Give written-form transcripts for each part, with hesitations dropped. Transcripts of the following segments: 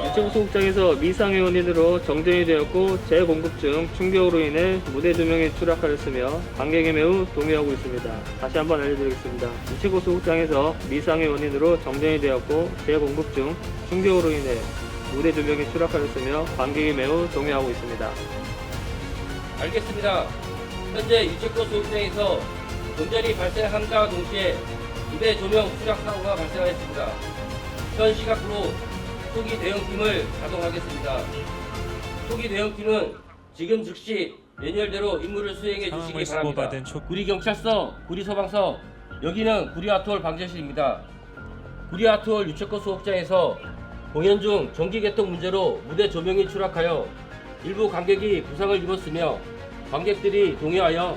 유치원 소극장에서 미상의 원인으로 정전이 되었고 재공급 중 충격으로 인해 무대 조명이 추락하였으며 관객에 매우 동요하고 있습니다. 다시 한번 알려드리겠습니다. 유치원 소극장에서 미상의 원인으로 정전이 되었고 재공급 중 충격으로 인해 무대 조명이 추락하였으며 관객이 매우 동요하고 있습니다. 알겠습니다. 현재 유채꽃 소극장에서 정전이 발생함과 동시에 무대 조명 추락 사고가 발생하였습니다. 현 시각으로 초기 대응팀을 가동하겠습니다. 초기 대응팀은 지금 즉시 연열대로 임무를 수행해 주시기 바랍니다. 구리경찰서, 구리소방서, 여기는 구리아트홀 방제실입니다. 구리아트홀 유채꽃 소극장에서 공연 중 전기 개통 문제로 무대 조명이 추락하여 일부 관객이 부상을 입었으며 관객들이 동요하여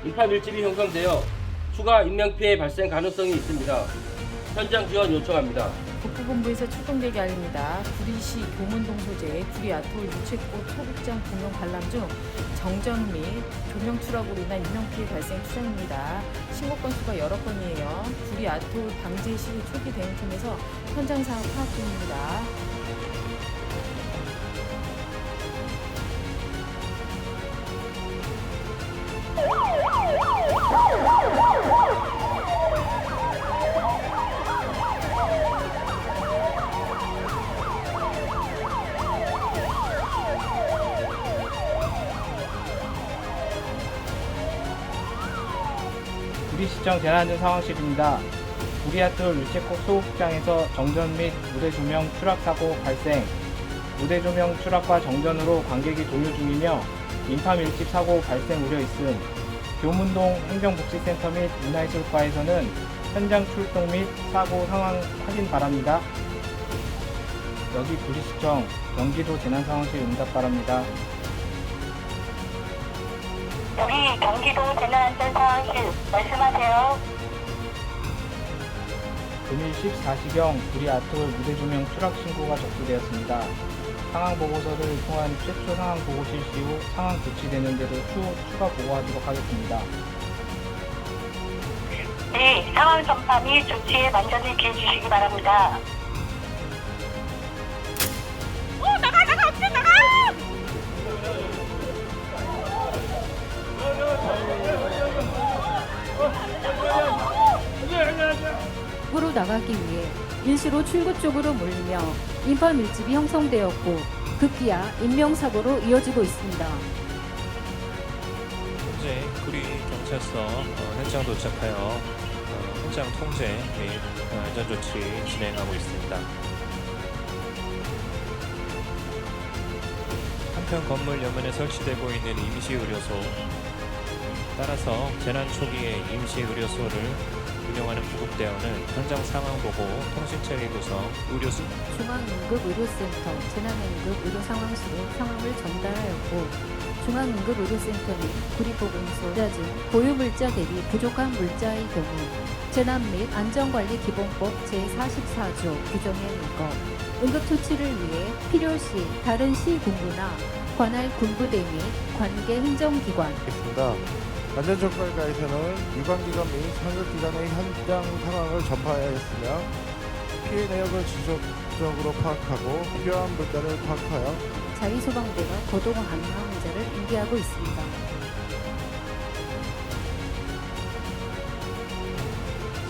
인파 밀집이 형성되어 추가 인명피해 발생 가능성이 있습니다. 현장 지원 요청합니다. 북부본부에서 출동되게 알립니다. 구리시 교문동 소재의 구리아트홀 유채꽃 소극장 공연 관람 중 정전 및 조명 추락으로 인한 인명피해 발생 추정입니다. 신고 건수가 여러 건이에요. 구리아트홀 방제실 초기 대응팀에서 현장 상황 파악 중입니다. 구리시청 재난안전 상황실입니다. 구리아트홀 유채꽃 소극장에서 정전 및 무대 조명 추락 사고 발생, 무대 조명 추락과 정전으로 관객이 동요 중이며 인파 밀집 사고 발생 우려 있음. 교문동 행정복지센터 및 문화예술과에서는 현장 출동 및 사고 상황 확인 바랍니다. 여기 구리시청 경기도 재난상황실 응답 바랍니다. 여기 경기도 재난안전상황실 말씀하세요. 금일 14시경 구리아트홀 무대 조명 추락 신고가 접수되었습니다. 상황 보고서를 통한 최초 상황 보고 실시 후 상황 조치되는 대로 추후 추가 보고하도록 하겠습니다. 네, 상황 전파 및 조치에 만전을 기해 주시기 바랍니다. 밖으로 나가기 위해 일시로 출구 쪽으로 몰리며 인파 밀집이 형성되었고 급기야 인명사고로 이어지고 있습니다. 현재 구리 경찰서 현장 도착하여 현장 통제 및 안전조치 진행하고 있습니다. 한편 건물 옆면에 설치되고 있는 임시의료소, 따라서 재난 초기에 임시의료소를 운영하는 구급대원은 현장 상황 보고 통신체계 구성, 의료수 중앙응급의료센터 재난응급의료상황실에 상황을 전달하였고 중앙응급의료센터 및 구리보건소 등 보유물자 대비 부족한 물자의 경우 재난 및 안전관리 기본법 제44조 규정에 의거 응급조치를 위해 필요시 다른 시군구나 관할 군부대 및 관계 행정기관 안전정찰과에서는 유관기관 및 상급기관의 현장 상황을 전파하였으며 피해 내역을 지속적으로 파악하고 필요한 물자를 파악하여 자위소방대가 거동 가능한 문제를 인계하고 있습니다.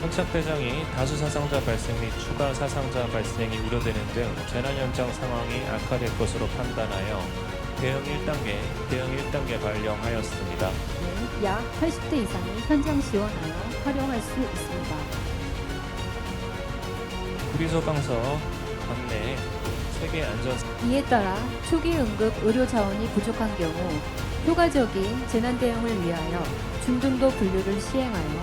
선착대장이 다수 사상자 발생 및 추가 사상자 발생이 우려되는 등 재난 현장 상황이 악화될 것으로 판단하여 대응 1단계 발령하였습니다. 네, 약 80대 이상이 현장 지원하여 활용할 수 있습니다. 구리소방서 관내 세계 안전 이에 따라 초기 응급 의료 자원이 부족한 경우 효과적인 재난 대응을 위하여 중등도 분류를 시행하여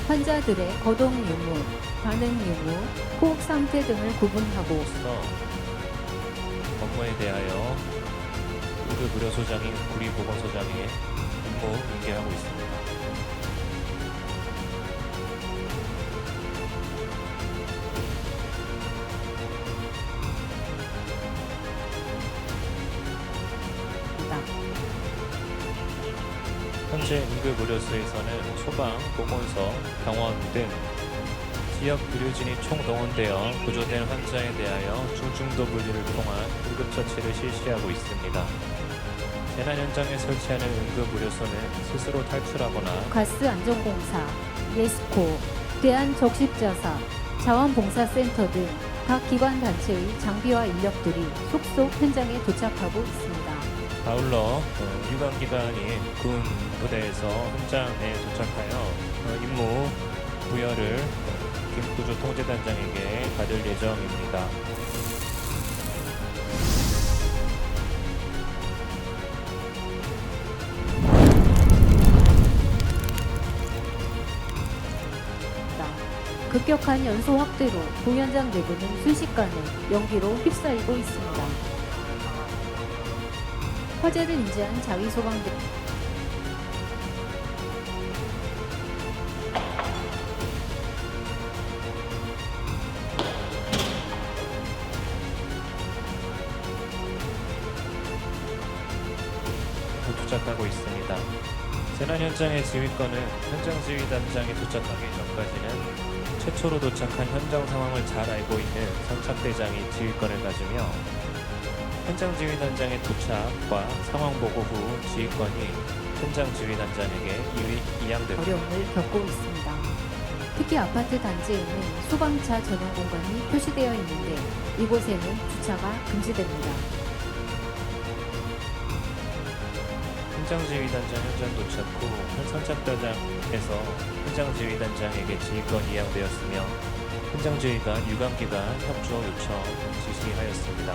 환자들의 거동 유무, 반응 유무, 호흡 상태 등을 구분하고 업무에 대하여 응급의료소장인 구리보건소장에게 임무 인계하고 있습니다. 현재 응급의료소에서는 소방, 보건소, 병원 등 지역 의료진이 총동원되어 구조된 환자에 대하여 중증도 분리를 통한 응급처치를 실시하고 있습니다. 재난 현장에 설치하는 응급의료소는 스스로 탈출하거나 가스안전공사, 예스코, 대한적십자사, 자원봉사센터 등 각 기관 단체의 장비와 인력들이 속속 현장에 도착하고 있습니다. 아울러 유관기관인 군 부대에서 현장에 도착하여 임무 부여를 긴급구조통제단장에게 받을 예정입니다. 급격한 연소 확대로 공연장 내부는 순식간에 연기로 휩싸이고 있습니다. 화재를 인지한 자위소방대 도착하고 있습니다. 재난 현장의 지휘권은 현장 지휘단장이 도착하기 전까지는 최초로 도착한 현장 상황을 잘 알고 있는 선착대장이 지휘권을 가지며 현장 지휘단장의 도착과 상황 보고 후 지휘권이 현장 지휘단장에게 이양됩니다. 어려움을 겪고 있습니다. 특히 아파트 단지에는 소방차 전용 공간이 표시되어 있는데 이곳에는 주차가 금지됩니다. 현장지휘단장 현장 도착 후 선착대장에서 현장지휘단장에게 지휘권 이양되었으며 현장지휘관 유관기관 협조 요청 지시하였습니다.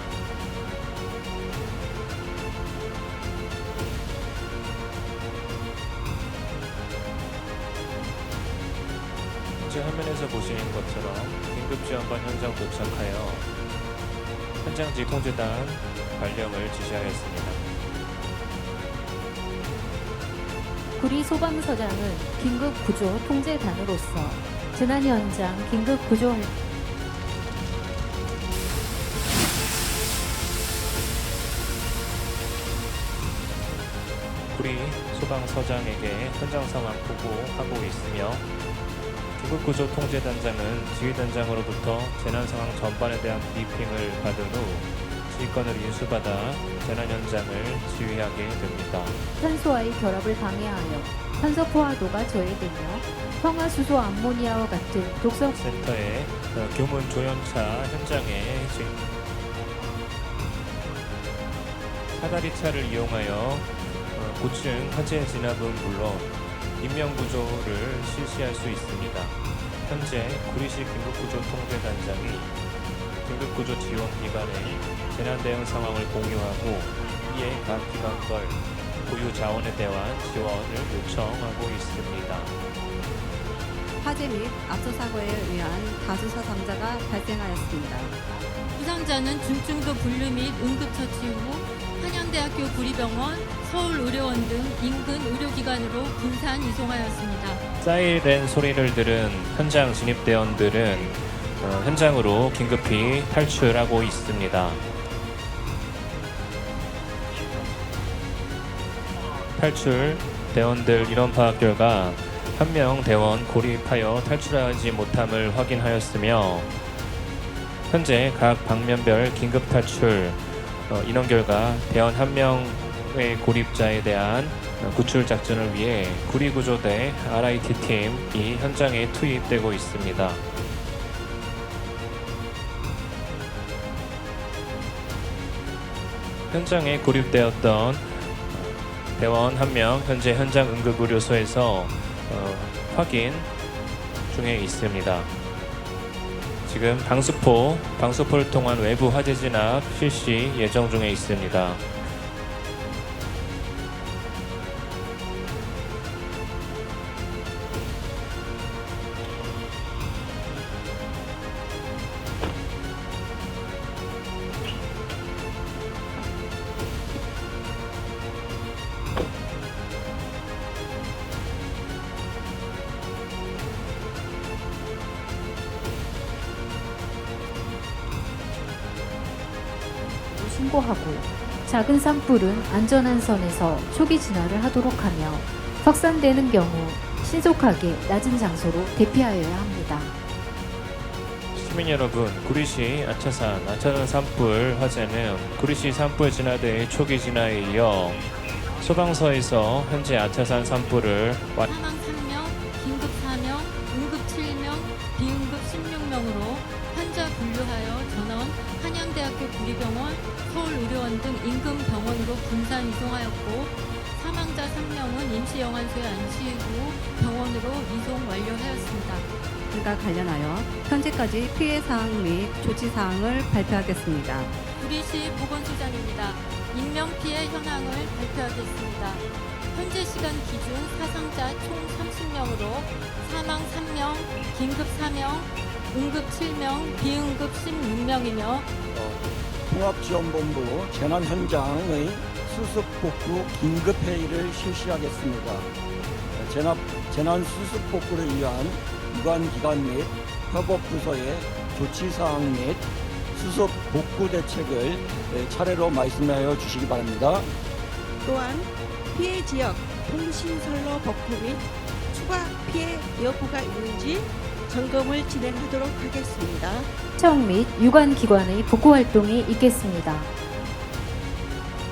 현재 화면에서 보시는 것처럼 긴급지원반 현장 도착하여 현장지휘 통제단 발령을 지시하였습니다. 구리 소방서장은 긴급구조 통제단으로서 재난 현장 긴급구조 구리 소방서장에게 현장 상황 보고하고 있으며 긴급구조 통제단장은 지휘단장으로부터 재난 상황 전반에 대한 브리핑을 받은 후 지휘권을 인수받아 재난 현장을 지휘하게 됩니다. 탄소와의 결합을 방해하여 탄소 포화도가 저해되며 황화수소 암모니아와 같은 독성 센터의 교문 조연차 현장에 사다리차를 이용하여 고층 화재 진압은 물론 인명구조를 실시할 수 있습니다. 현재 구리시 긴급구조 통제단장이 긴급구조 지원기관에 재난대응 상황을 공유하고 이에 각 기관별 고유 자원에 대한 지원을 요청하고 있습니다. 화재 및 앞서 사고에 의한 다수 사상자가 발생하였습니다. 부상자는 중증도 분류 및 응급처치 후 한양대학교 구리병원, 서울의료원 등 인근 의료기관으로 분산 이송하였습니다. 사이렌 소리를 들은 현장 진입대원들은 현장으로 긴급히 탈출하고 있습니다. 탈출 대원들 인원 파악 결과 한 명 대원 고립하여 탈출하지 못함을 확인하였으며 현재 각 방면별 긴급 탈출 인원 결과 대원 한 명의 고립자에 대한 구출 작전을 위해 구리구조대 RIT 팀이 현장에 투입되고 있습니다. 현장에 고립되었던 대원 한 명 현재 현장 응급의료소에서 확인 중에 있습니다. 지금 방수포를 통한 외부 화재 진압 실시 예정 중에 있습니다. 신고하고 작은 산불은 안전한 선에서 초기 진화를 하도록 하며 확산되는 경우 신속하게 낮은 장소로 대피하여야 합니다. 시민 여러분, 구리시 아차산 산불 화재는 구리시 산불 진화대의 초기 진화에 이어 소방서에서 현재 아차산 산불을 사망 3명, 긴급 4명, 응급 7명, 비응급 16명으로 환자 분류하여 전원 한양대학교 구리병원, 서울의료원 등 인근 병원으로 분산 이송하였고 사망자 3명은 임시영안소에 안치 후 병원으로 이송 완료하였습니다. 이와 관련하여 현재까지 피해 사항 및 조치 사항을 발표하겠습니다. 구리시 보건소장입니다. 인명피해 현황을 발표하겠습니다. 현재 시간 기준 사상자 총 30명으로 사망 3명, 긴급 4명, 응급 7명, 비응급 16명이며 통합지원본부 재난 현장의 수습 복구 긴급 회의를 실시하겠습니다. 재난 수습 복구를 위한 유관기관 및 협업부서의 조치사항 및 수습 복구 대책을 차례로 말씀하여 주시기 바랍니다. 또한 피해 지역 통신선로 복구 및 추가 피해 여부가 있는지 점검을 진행하도록 하겠습니다. 시청 및 유관기관의 복구 활동이 있겠습니다.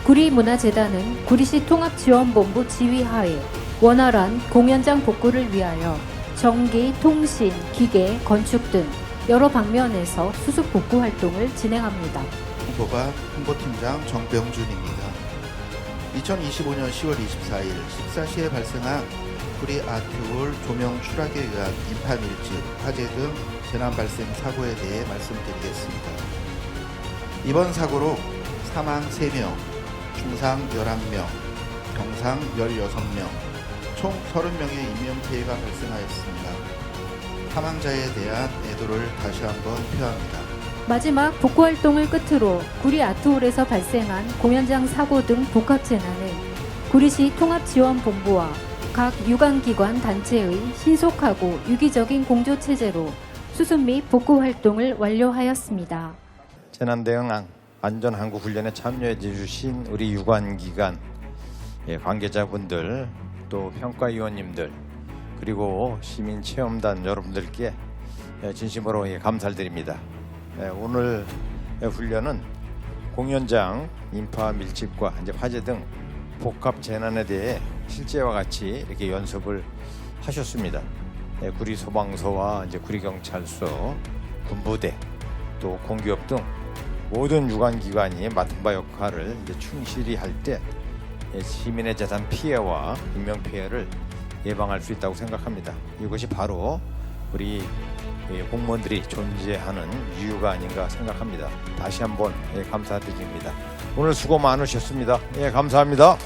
구리문화재단은 구리시 통합지원본부 지휘하에 원활한 공연장 복구를 위하여 전기, 통신, 기계, 건축 등 여러 방면에서 수습 복구 활동을 진행합니다. 홍보관 홍보팀장 정병준입니다. 2025년 10월 24일 14시에 발생한 구리 아트홀 조명 추락에 의한 인파 밀집, 화재 등 재난 발생 사고에 대해 말씀드리겠습니다. 이번 사고로 사망 3명, 중상 11명, 경상 16명, 총 30명의 인명피해가 발생하였습니다. 사망자에 대한 애도를 다시 한번 표합니다. 마지막 복구 활동을 끝으로 구리 아트홀에서 발생한 공연장 사고 등 복합 재난은 구리시 통합지원본부와 각 유관기관 단체의 신속하고 유기적인 공조체제로 수습 및 복구 활동을 완료하였습니다. 재난대응 안전항구훈련에 참여해 주신 우리 유관기관 관계자분들 또 평가위원님들 그리고 시민체험단 여러분들께 진심으로 감사를 드립니다. 오늘 훈련은 공연장 인파 밀집과 화재 등 복합 재난에 대해 실제와 같이 이렇게 연습을 하셨습니다. 구리 소방서와 구리 경찰서, 군부대, 또 공기업 등 모든 유관기관이 맡은 바 역할을 충실히 할 때 시민의 재산 피해와 인명 피해를 예방할 수 있다고 생각합니다. 이것이 바로 우리 공무원들이 존재하는 이유가 아닌가 생각합니다. 다시 한번 감사드립니다. 오늘 수고 많으셨습니다. 감사합니다.